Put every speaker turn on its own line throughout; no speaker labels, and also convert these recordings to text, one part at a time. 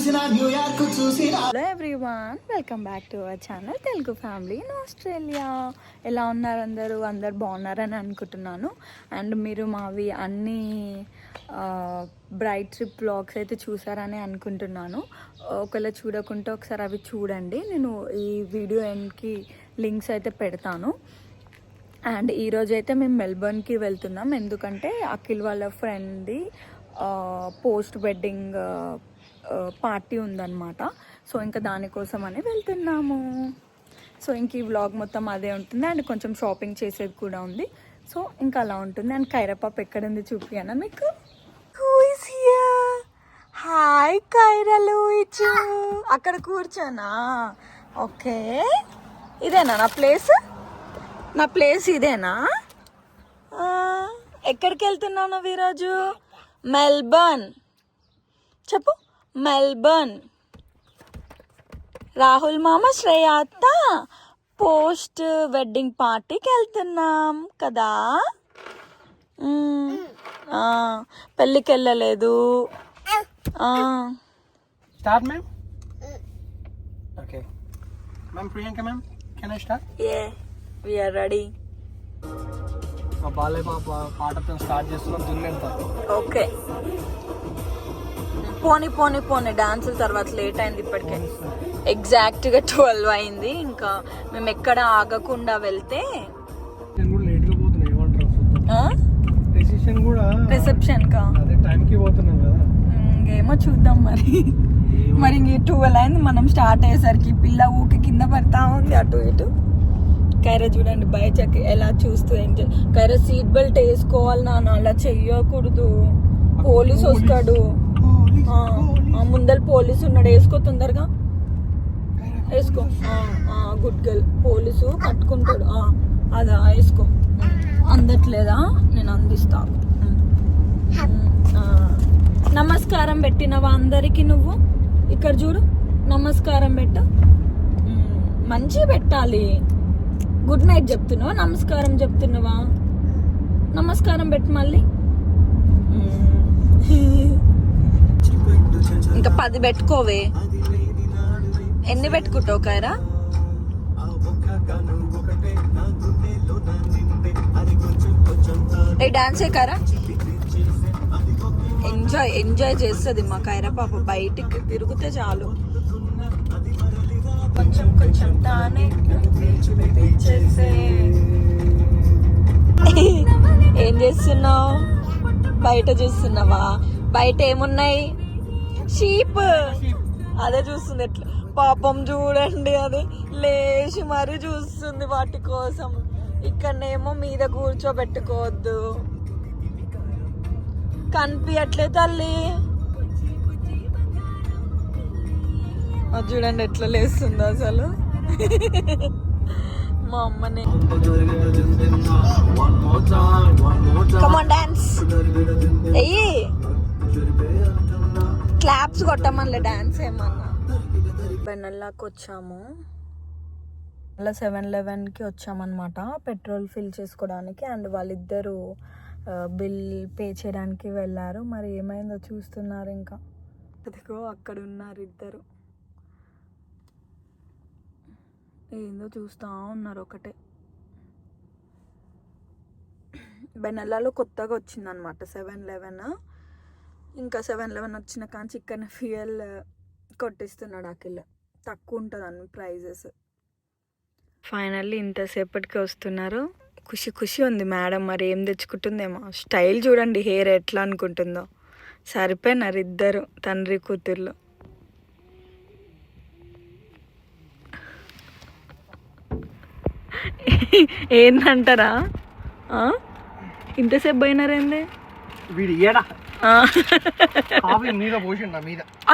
Hello everyone, welcome back to our channel Telugu family in Australia. ఎలా ఉన్నారు అందరూ బాగున్నారని అనుకుంటున్నాను. అండ్ మీరు మావి అన్ని బ్రైట్ ట్రిప్ వ్లాగ్స్ అయితే చూసారని అనుకుంటున్నాను. ఒకవేళ చూడకుంటే ఒకసారి అవి చూడండి. నేను ఈ వీడియో ఎండ్కి లింక్స్ అయితే పెడతాను. అండ్ ఈరోజు అయితే మేము మెల్బర్న్కి వెళ్తున్నాం, ఎందుకంటే అఖిల్ వాళ్ళ ఫ్రెండ్ది పోస్ట్ వెడ్డింగ్ పార్టీ ఉందన్నమాట. సో ఇంకా దానికోసం అని వెళ్తున్నాము. సో ఇంక ఈ వ్లాగ్ మొత్తం అదే ఉంటుంది. అండ్ కొంచెం షాపింగ్ చేసేది కూడా ఉంది. సో ఇంకా అలా ఉంటుంది. అండ్ కైరా పాప ఎక్కడుంది చూపియానా మీకు? హాయ్ కైరలు, ఇచ్చు అక్కడ కూర్చోనా? ఓకే, ఇదేనా నా ప్లేస్? నా ప్లేస్ ఇదేనా? ఎక్కడికి వెళ్తున్నావు నువ్వు ఈరోజు? మెల్బర్న్. చెప్పు, మెల్బర్న్. రాహుల్ మామ, శ్రేయ అత్త పోస్ట్ వెడ్డింగ్ పార్టీకి వెళ్తున్నాం కదా. పెళ్ళికి వెళ్ళలేదు.
Start, ma'am? Okay. Ma'am, Priyanka, ma'am, can I start?
Yeah, we are ready.
మా బాలే పాప పాటతో స్టార్ట్ చేస్తున్నాం. దున్నేంత
ఓకే, పోనీ పోనీ పోనీ డాన్సుల తర్వాత లేట్ అయింది. ఇప్పటికే ఎగ్జాక్ట్గా 12 అయింది. ఇంకా మేము ఎక్కడ ఆగకుండా వెళ్తే
నేను కూడా లేట్గా పోతున్నా. ఏమంటారు? రిసెప్షన్ కా అదే టైంకి పోతున్నాం కదా.
ఏమో చూద్దాం మరి. మరి ఇంక 12 అయింది మనం స్టార్ట్ అయ్యేసరికి. పిల్ల ఊకి కింద పడతా ఉంది అటు ఇటు. కైరా చూడండి బయటకి ఎలా చూస్తూ ఎంజాయ్. కైరా సీట్ బెల్ట్ వేసుకోవాలి నాన్న, అలా చెయ్యకూడదు. పోలీసు వస్తాడు. ముందర పోలీసు ఉన్నాడు. వేసుకో తొందరగా, వేసుకో. Good girl. పోలీసు పట్టుకుంటాడు. అదా వేసుకో. అందట్లేదా? నేను అందిస్తా. నమస్కారం పెట్టినవా అందరికి? నువ్వు ఇక్కడ చూడు, నమస్కారం పెట్ట. మంచిగా పెట్టాలి. గుడ్ నైట్ చెప్తున్నావా? నమస్కారం చెప్తున్నావా? నమస్కారం పెట్టు మళ్ళీ. ఇంకా 10 పెట్టుకోవే. ఎన్ని పెట్టుకుంటావు కైరా? ఏ డాన్స్ కైరా? ఎంజాయ్ చేస్తుంది మా కైరా పాప. బయటికి తిరిగితే చాలు. కొంచెం కొంచెం తానే ఏం చేస్తున్నావు? బయట చూస్తున్నావా? బయట ఏమున్నాయి? షీప్. అదే చూస్తుంది. ఎట్లా పాపం చూడండి, అది లేచి మరీ చూస్తుంది వాటి కోసం. ఇక్కడనేమో మీద కూర్చోబెట్టుకోవద్దు. కనిపించట్లే తల్లి. అది చూడండి ఎట్లా లేస్తుందో అసలు. మా అమ్మని కమాన్ డాన్స్ ఎయ్యి. క్లాప్స్ కొట్టమనిలే, డాన్స్ ఏమన్నా. బెన్నెల్లాకి వచ్చాము. అలా 7-11కి వచ్చామన్నమాట పెట్రోల్ ఫిల్ చేసుకోవడానికి. అండ్ వాళ్ళిద్దరూ బిల్ పే చేయడానికి వెళ్ళారు. మరి ఏమైందో చూస్తున్నారు. ఇంకా అదిగో అక్కడ ఉన్నారు ఇద్దరు. ఏందో చూస్తూ ఉన్నారు ఒకటే. బెనెల్లాలో కొత్తగా వచ్చిందనమాట 7-11. ఇంకా 7-11 వచ్చిన కానీ చికెన్ ఫ్యూయల్ కొట్టిస్తున్నాడు అఖిల్. తక్కువ ఉంటుంది అన్ని ప్రైజెస్. ఫైనల్లీ ఇంతసేపటికి వస్తున్నారు. ఖుషి ఖుషి ఉంది మేడం. మరి ఏం తెచ్చుకుంటుందేమో. స్టైల్ చూడండి, హెయిర్ ఎట్లా అనుకుంటుందో. సరిపోయినారు ఇద్దరు తండ్రి కూతుర్లు. ఏంటంటారా? ఇంతసేపు పోయినారేంది?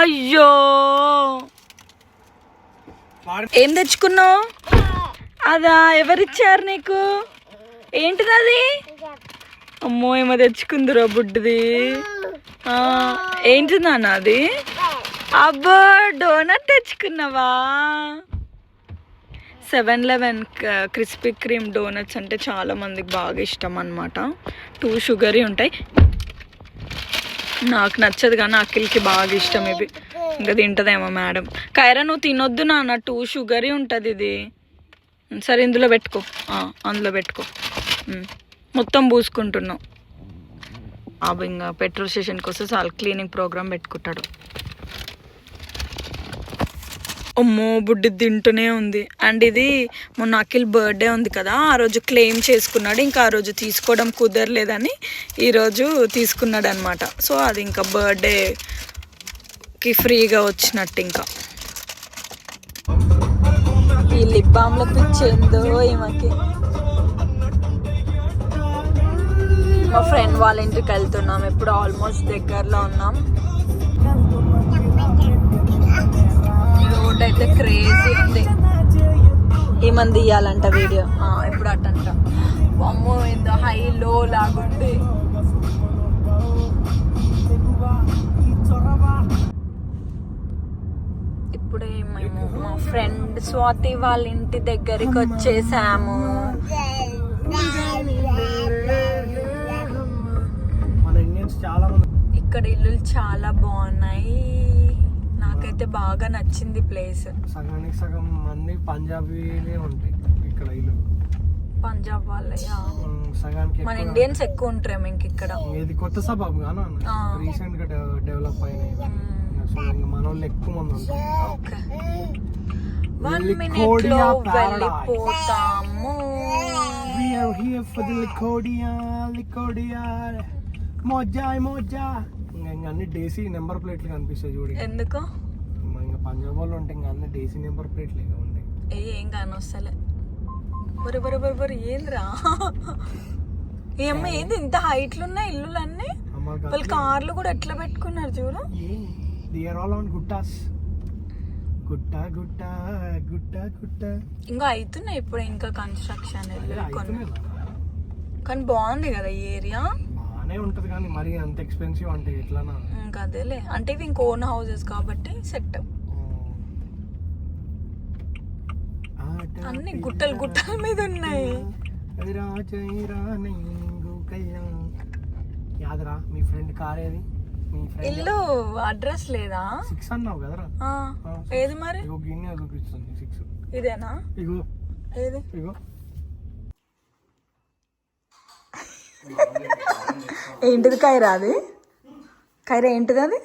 అయ్యో, ఏం తెచ్చుకున్నావు? అదా ఎవరిచ్చారు నీకు? ఏంటిది అది? అమ్మో, ఏమో తెచ్చుకుందిరో బుడ్డిది. ఏంటిది నాన్న అది? అబ్బో, డోనట్ తెచ్చుకున్నావా? 7-11 క్రిస్పీ క్రీమ్ డోనట్స్ అంటే చాలా మందికి బాగా ఇష్టం అన్నమాట. 2 షుగరీ ఉంటాయి. నాకు నచ్చదు కానీ అఖిల్కి బాగా ఇష్టం ఇవి. ఇంకా తింటదేమో మేడం. కైరా నువ్వు తినొద్దు నాన్న, 2 షుగరీ ఉంటుంది ఇది. సరే ఇందులో పెట్టుకో, అందులో పెట్టుకో. మొత్తం పూసుకుంటున్నావు. అవి ఇంకా పెట్రోల్ స్టేషన్కి వస్తే చాలా క్లీనింగ్ ప్రోగ్రామ్ పెట్టుకుంటాడు. అమ్మో బుడ్డి తింటూనే ఉంది. అండ్ ఇది మొన్న అఖిల్ బర్త్డే ఉంది కదా, ఆ రోజు క్లెయిమ్ చేసుకున్నాడు. ఇంకా ఆ రోజు తీసుకోవడం కుదరలేదని ఈరోజు తీసుకున్నాడు అనమాట. సో అది ఇంకా బర్త్డేకి ఫ్రీగా వచ్చినట్టు. ఇంకా ఈ లిప్ బామ్లో పిచ్చేందో ఈమెకి. మా ఫ్రెండ్ వాళ్ళ ఇంటికి వెళ్తున్నాం. ఇప్పుడు ఆల్మోస్ట్ దగ్గరలో ఉన్నాం. రోడ్ అయితే క్రేజీ ఉంది. ఏమంది ఇయ్యాలంట వీడియో ఇప్పుడు అట్టంట. అమ్మో ఎంత హై లో లాగుంది. ఇప్పుడే మేము మా ఫ్రెండ్ స్వాతి వాళ్ళ ఇంటి దగ్గరికి వచ్చేసాము. ఇక్కడ ఇల్లులు చాలా బాగున్నాయి. నాకైతే బాగా నచ్చింది ప్లేస్.
సగానికి సగం మంది పంజాబీలే ఉంటాయి ఇక్కడ ఇల్లు.
పంజాబ్ వాళ్ళయ్యా,
సగానికి
మన ఇండియన్స్ ఎక్కువ ఉంటారేమో ఇంక ఇక్కడ.
ఇది కొత్త సబాబ్ గాను రీసెంట్ గా డెవలప్ అయినాయి. మన వాళ్ళు ఎక్కువ మంది ఉంటారు.
ఓకే 1 minute లో వెళ్ళిపోతాము.
We are here for the Licodia. Maaza ఇంకా అన్ని డేసీ నెంబర్ ప్లేట్లు కనిపిస్తాయి చూడు.
ఎందుకు?
ఇంకా పంజాబ్ వాళ్ళు ఉంటే ఇంకా అన్ని డేసీ నెంబర్ ప్లేట్లు ఉంటాయి.
ఏం కాని వస్తలే. బరి ఏంద్రా ఈ అమ్మ ఏంది ఇంత హైట్లు ఉన్నాయి ఇల్లులన్నీ. వాళ్ళు కార్లు కూడా ఎట్లా పెట్టుకున్నారు చూడు.
They are all on guttas. గుట్ట
ఇంకా అవుతున్నాయి ఇప్పుడు ఇంకా కన్స్ట్రక్షన్. కానీ బాగుంది కదా ఈ ఏరియా.
బాగానే ఉంటది కానీ మరి అంత ఎక్స్పెన్సివ్ అంటే ఎట్లా?
ఇంకా అదేలే, అంటే ఇవి ఇంక ఓన్ హౌసెస్ కాబట్టి సెట్. అన్ని గుట్టల మీద ఉన్నాయి.
యాదరా మీ ఫ్రెండ్ కార్ ఏది?
ఇల్లు అడ్రస్ లేదా?
6 అన్నావు కదరా.
ఏది మరి?
గిన్నె చూపిస్తుంది 6.
ఇదేనా?
ఇగో
ఏది?
ఇగో
ఏంటిది కైరా? అది కైరా ఏంటిది అది?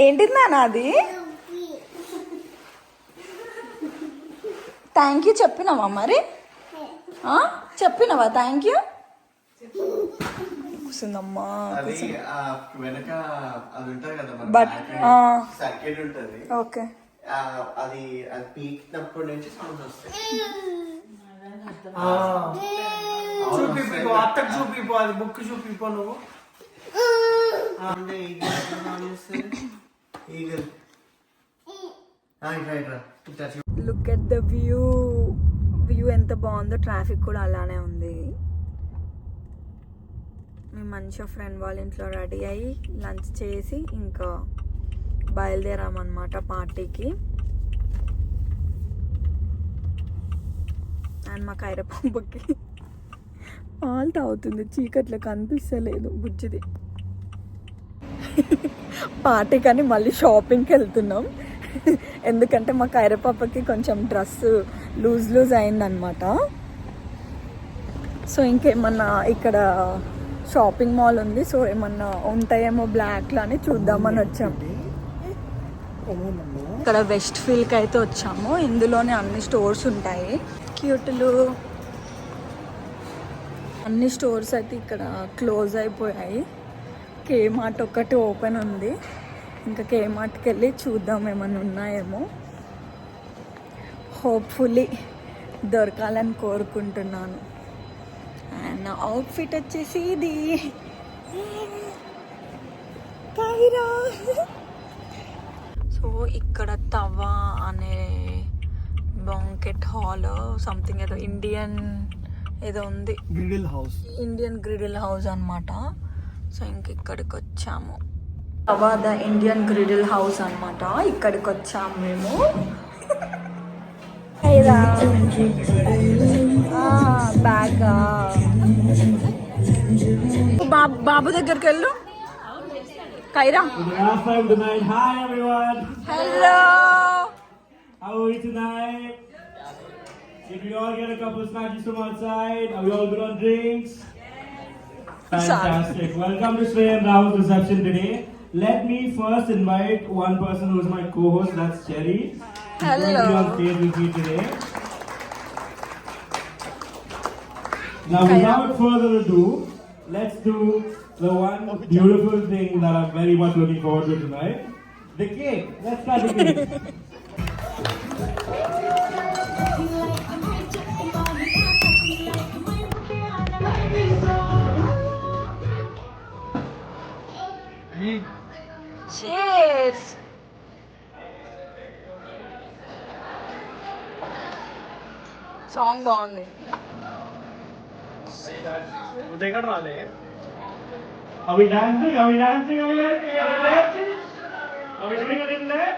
ఏంటిది నాన్న అది? థ్యాంక్ యూ చెప్పినావా మరి? చెప్పినావా థ్యాంక్ యూ? కూర్చుందమ్మా బట్ ఓకే.
అది పీకినప్పటి నుంచి సౌండ్ వస్తాయి.
చూపిపో అది బుక్ చూపిపో నువ్వు.
లుక్ ఎట్ ద వ్యూ ఎంత బాగుందో. ట్రాఫిక్ కూడా అలానే ఉంది. మేము మంచిగా ఫ్రెండ్ వాళ్ళ ఇంట్లో రెడీ అయ్యి లంచ్ చేసి ఇంకా బయలుదేరామన్నమాట పార్టీకి. అండ్ మా కైరపంపకి పాలు తాగుతుంది, చీకట్లో కనిపిస్తలేదు బుజ్జిది. పార్టీ కానీ మళ్ళీ షాపింగ్కి వెళ్తున్నాం. ఎందుకంటే మా కైరపాపకి కొంచెం డ్రెస్ లూజ్ అయిందనమాట. సో ఇంకేమన్నా ఇక్కడ షాపింగ్ మాల్ ఉంది, సో ఏమన్నా ఉంటాయేమో బ్లాక్లో అని చూద్దామని వచ్చాము. ఇక్కడ వెస్ట్ ఫీల్డ్కి అయితే వచ్చాము. ఇందులోనే అన్ని స్టోర్స్ ఉంటాయి. క్యూట్లు అన్ని స్టోర్స్ అయితే ఇక్కడ క్లోజ్ అయిపోయాయి. కేమార్ట్ ఒక్కటి ఓపెన్ ఉంది. ఇంకా కేమార్ట్కి వెళ్ళి చూద్దాం ఏమన్నా ఉన్నాయేమో. హోప్ఫుల్లీ దొరకాలని కోరుకుంటున్నాను. అండ్ నా అవుట్ఫిట్ వచ్చేసి ఇది. సో ఇక్కడ తవా అనే బాంకెట్ హాల్ సంథింగ్ ఏదో ఇండియన్ ఏదో ఉంది, ఇండియన్ గ్రిడిల్ హౌస్ అనమాట. సో ఇంక ఇక్కడికి వచ్చాము. Tawa the Indian griddle house అనమాట. ఇక్కడికి వచ్చాము మేము. లేదా బ్యాగా బాబు దగ్గరికి వెళ్ళు కైరా.
Hi everyone.
Hello.
How are we tonight? Did we all get a couple of snacks from outside? Are we all good on drinks? Fantastic. Welcome to Shrey and Rahul's reception today. Let me first invite one person who is my co-host, that's Cherry. She's
Hello.
going to be on stage with me today. Now without further ado, let's do the one beautiful thing that I'm very much looking forward to tonight. The cake. Let's cut the cake.
Cheers. Song బాగుంది.
Are we dancing? Are we dancing? Are we dancing? Are we dancing? Are we doing it in there?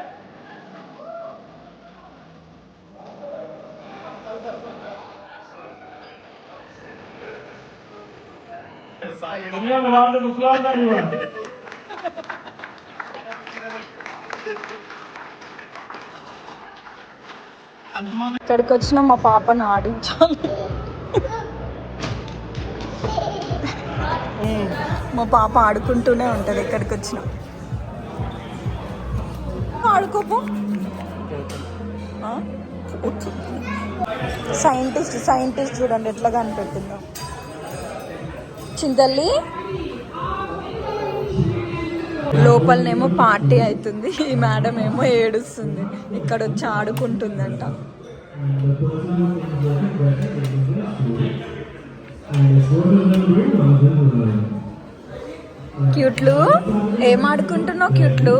Can we have a round of applause, everyone?
ఇక్కడికి వచ్చిన మా పాపను ఆడించాలి. మా పాప ఆడుకుంటూనే ఉంటుంది ఇక్కడికి వచ్చిన. ఆడుకోపో. సైంటిస్ట్ చూడండి ఎట్లా కనిపెట్టిందో. చింతల్లి లోపలనేమో పార్టీ అవుతుంది, ఈ మేడం ఏమో ఏడుస్తుంది. ఇక్కడ వచ్చి ఆడుకుంటుందంట. క్యూట్లు ఏం ఆడుకుంటున్నావు? క్యూట్లు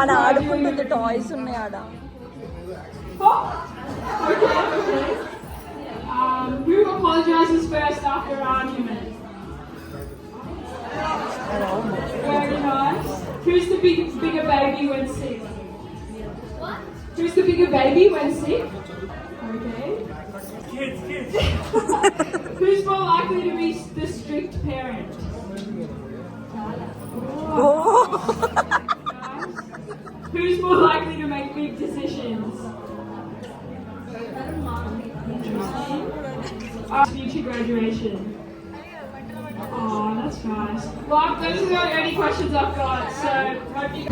ఆడ ఆడుకుంటుంది. టాయ్స్ ఉన్నాయి ఆడ.
Who apologizes first after an argument? Very nice. Who's the bigger baby when sick? What? Who's the bigger baby when sick? Okay.
Kids.
Who's more likely to be the strict parent? Nice. Who's more likely to make big decisions? Future graduation. Oh, that's nice. Well, those are the only questions I've got, so hope you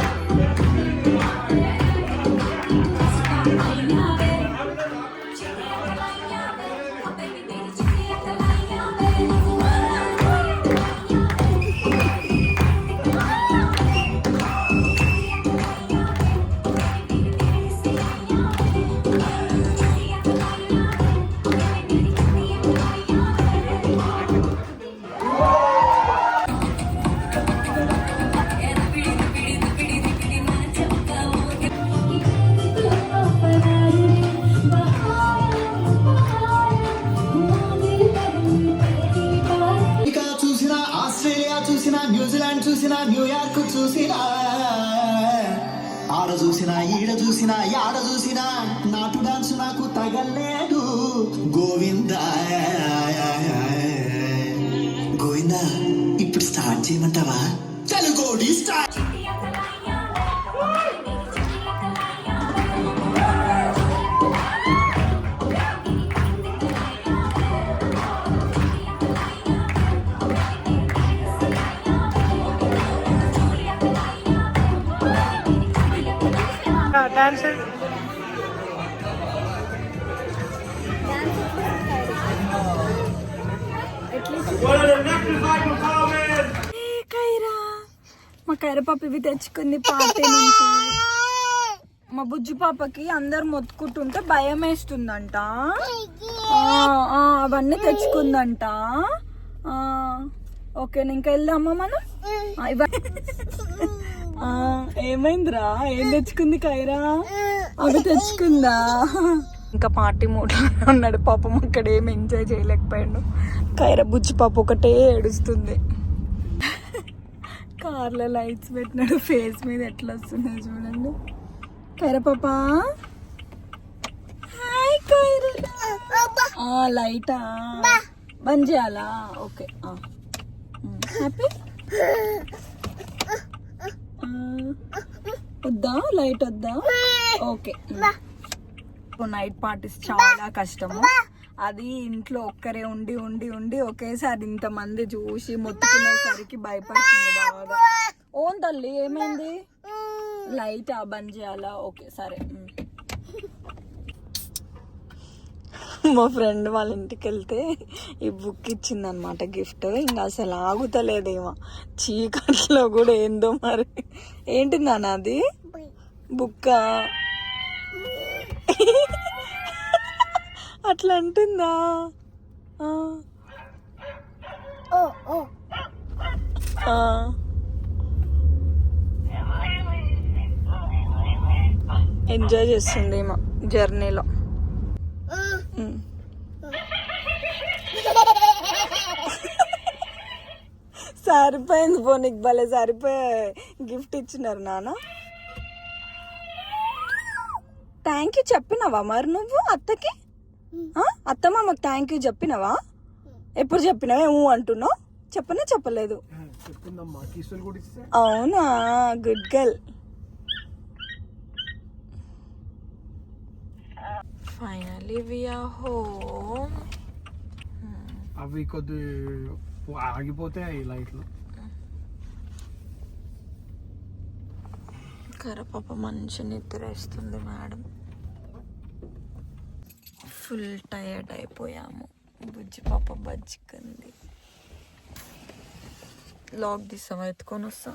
Australia చూసినా, New Zealand చూసినా, New York చూసినా, ఆడ చూసినా, ఈడ చూసినా, యాడ చూసినా, నాటు డాన్స్ నాకు తగలేదు. గోవిందా గోవిందా, ఇప్పుడు స్టార్ట్ చేయమంటావా? తెలుగోడి స్టార్ట్.
డాన్స్
మా కైర పాప ఇవి తెచ్చుకుంది పార్టీ నుంచి. మా బుజ్జి పాపకి అందరు మొత్తుకుంటుంటే భయం వేస్తుందంట. అవన్నీ తెచ్చుకుందంట. ఓకే, ఇంకా వెళ్దామా మనం? ఏమైందిరా? ఏం తెచ్చుకుంది కైరా? అవి తెచ్చుకుందా? ఇంకా పార్టీ మూడ్లో ఉన్నాడు పాపం. అక్కడ ఏం ఎంజాయ్ చేయలేకపోయాడు. కైరా బుజ్జి పాప ఒకటే ఏడుస్తుంది. కార్లో లైట్స్ పెట్టినాడు, ఫేస్ మీద ఎట్లా వస్తున్నాయి చూడండి. కైరా పాపా, హాయ్ కైరా. లైటా బంద్ చేయాలా? Okay, happy. వద్దా లైట్ వద్దా? ఓకే. నైట్ పార్టీస్ చాలా కష్టము. అది ఇంట్లో ఒక్కరే ఉండి ఉండి ఉండి ఒకేసారి ఇంతమంది చూసి మొత్తుకునేసరికి భయపడుతుంది బాగా. ఓన్ తల్లి ఏమైంది? లైట్ బంద్ చేయాలా? ఓకే సరే. మా ఫ్రెండ్ వాళ్ళ ఇంటికి వెళ్తే ఈ బుక్ ఇచ్చిందనమాట గిఫ్ట్. ఇంకా అసలు ఆగుతలేదేమో, చీకట్లో కూడా ఏందో మరి. ఏంటి నాన్న అది? బుక్క అట్లా అంటుందా? ఎంజాయ్ చేస్తుంది ఏమో జర్నీలో. సరిపోయింది పో, నీకు భలే సరిపోయే గిఫ్ట్ ఇచ్చినారు నాన్న. థ్యాంక్ యూ చెప్పినావా మరి నువ్వు అత్తకి? అత్తమ్మకి థ్యాంక్ యూ చెప్పినావా? ఎప్పుడు చెప్పినావా? ఏమో అంటున్నావు, చెప్పనే చెప్పలేదు. అవునా, good girl. Finally we are home.
అవి కొద్ది ఆగిపోతాయి లైట్లు.
కరపాప మంచి నిద్ర వేస్తుంది మేడం. ఫుల్ టైర్డ్ అయిపోయాము. బుజ్జి పాప బజ్జికంది. లాక్ తీసావా? ఎత్తుకొని వస్తా.